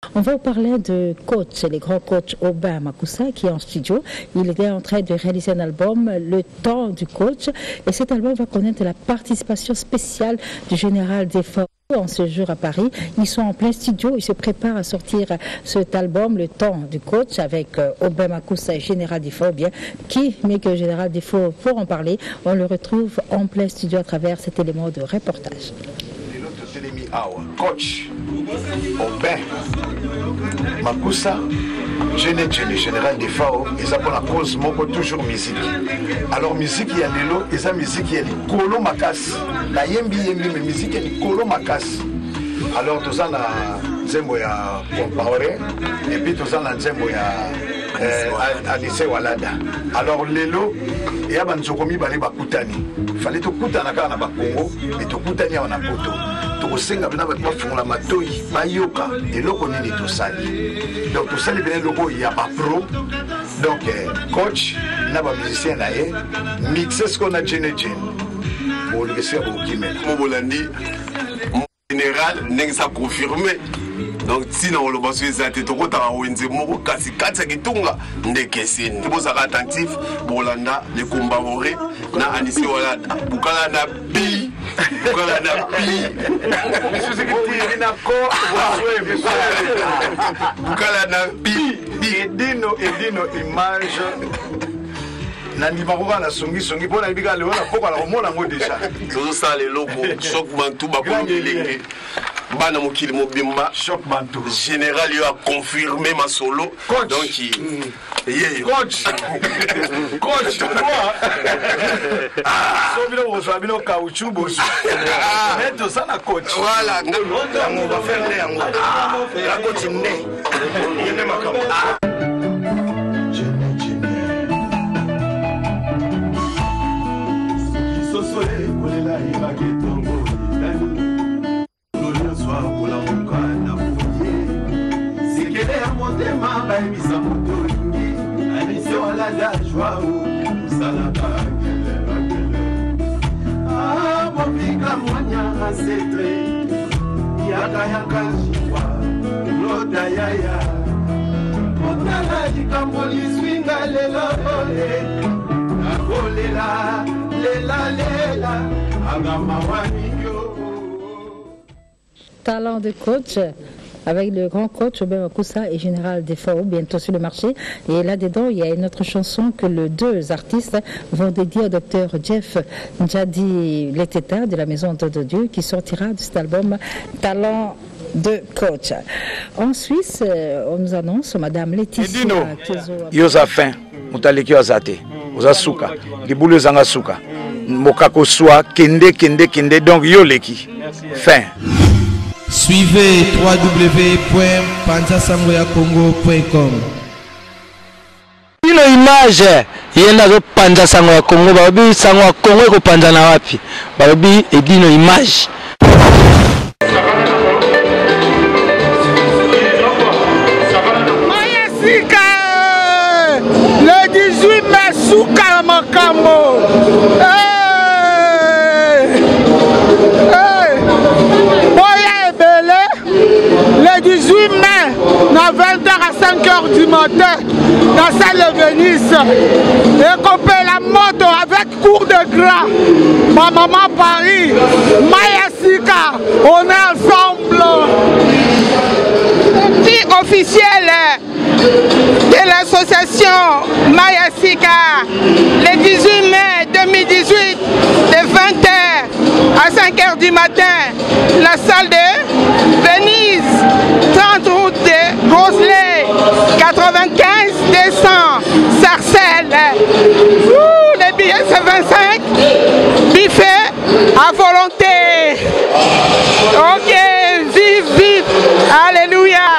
On va vous parler de coach, le grand coach Aubin Makussa qui est en studio. Il est en train de réaliser un album, Le Temps du Coach. Et cet album va connaître la participation spéciale du général Desforges en séjour à Paris. Ils sont en plein studio, ils se préparent à sortir cet album, Le Temps du Coach, avec Aubin Makussa et Général Desforges. Bien, qui mieux que Général Desforges pour en parler? On le retrouve en plein studio à travers cet élément de reportage. Coach Aubin Makussa, général des FAO, ils ont pour la cause moko toujours musique. Alors musique il y a lelo, ils ont musique il y a les colo makas. La yembi mais musique il y a les colo makas. Alors tous en a nzembo ya compaoré et puis tous en a nzembo ya Alice Walada. Alors lelo il y a banzokomi bale bakutani. Fallait to kutana kana ba Congo et to kutani na poto. Tosenga bina bafunga matoi bayoka eloko nini tosali. Donc tout ça les bien logo il y a pas pro. Donc coach na ba musicien na ye mixer ce qu'on a gene. Pour le faire au Kimel. Mon Bolandi général n'est pas confirmé. Donc si on le voit sur les athées, on a wenze moko kasi katsa kitunga ndekeseni. Vous êtes attentif Bolanda les combats voré na Anissé Walada. Bukala na bi. Bukala na bi. Bukala na bi. Edino image. Nani bakoka na songi pona ibika leo na poko la komona ngo déjà. Tout ça les locaux choc bantou ba ko bilenge. Bana mokili mobimba choc bantou. Général yo a confirmé ma solo. Coach. Donc yeah. Coach. Coach toi. So bino ozo bino caoutchouc bozo. Mais tout ça na coach. Voilà, on va faire les yango. La coach né. Yene makamba. Talent de coach avec le grand coach Aubin Makussa et Général Desforges bientôt sur le marché. Et là-dedans, il y a une autre chanson que les deux artistes vont dédier au docteur Jeff Njadi Leteta de la Maison de Dieu qui sortira de cet album Talent de coach. En Suisse, on nous annonce Madame Laetitia Yoza fin, mutaleki wazate, oza suka, libulu zanga suka, mokako soa kende donc yoleki. Fin. Suivez www.panzasangoyakongo.com. Ino image yenda zo panza sango ya Kongo babi sango ya Kongo ko panza na wapi babi edino image. Mayasika le 18 mai suka makambo. Le 18 mai, à 20h à 5h du matin, dans salle de Venise, et copé la moto avec cours de gras. Ma maman Paris, Mayasika, on est ensemble. Fille officielle de l'association Mayasika, le 18 mai 2018, de 20h à 5h du matin, la salle de Venise, 30 route de Roselay, 95 décembre, Sarcelles. Les billets c'est 25, buffet à volonté. Ok, vive, alléluia.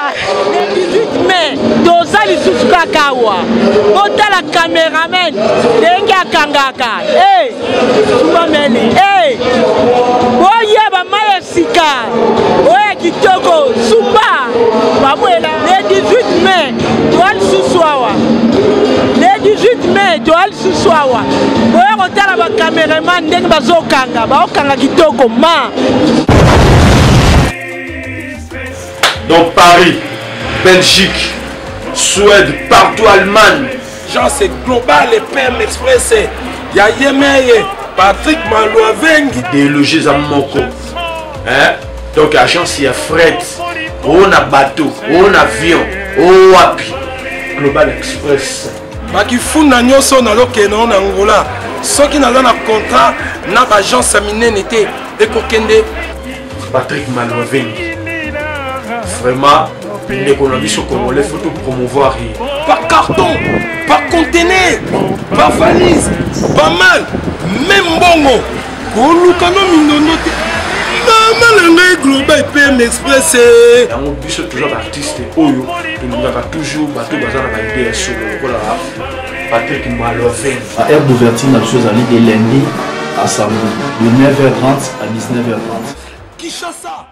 Le 18 mai, Dozali Susukakawa, Bota la caméraman, Denga Kangaka, hey, Soumameli, hey, Oye Mayasika, Oye Kitoko, Sumba, Babuela, le 18 mai, Doal Suswawa, le 18 mai, Doal Suswawa, Oye Rotala ba caméraman, Denga Bazokanga, Baokanga Kitoko, Ma. Donc Paris, Belgique, Suède, partout Allemagne. Genre c'est global et PM Express. Il y a Yemeye, Patrick Malouavengi. Idéologie à Moko. Hein? Donc agence il y a fret, on a bateau, on a avion, on a Global Express. Baki funa nyonso na lokeno na Angola. Soki na na contrat na agence minene était ekokende Patrick Malouavengi. Vraiment l'économie sur Congolais faut tout promouvoir. Par carton, par conteneur, par valise, pas mal, même bongo. Kolukano mindono te. Maman Global PM Express. On dit toujours artiste Oyo, il a toujours bateau bazar na idée sur le Patrick Malouavengi. À aire d'ouverture la chose à de lundi à samedi de 9h30 à 19h30. Kinshasa.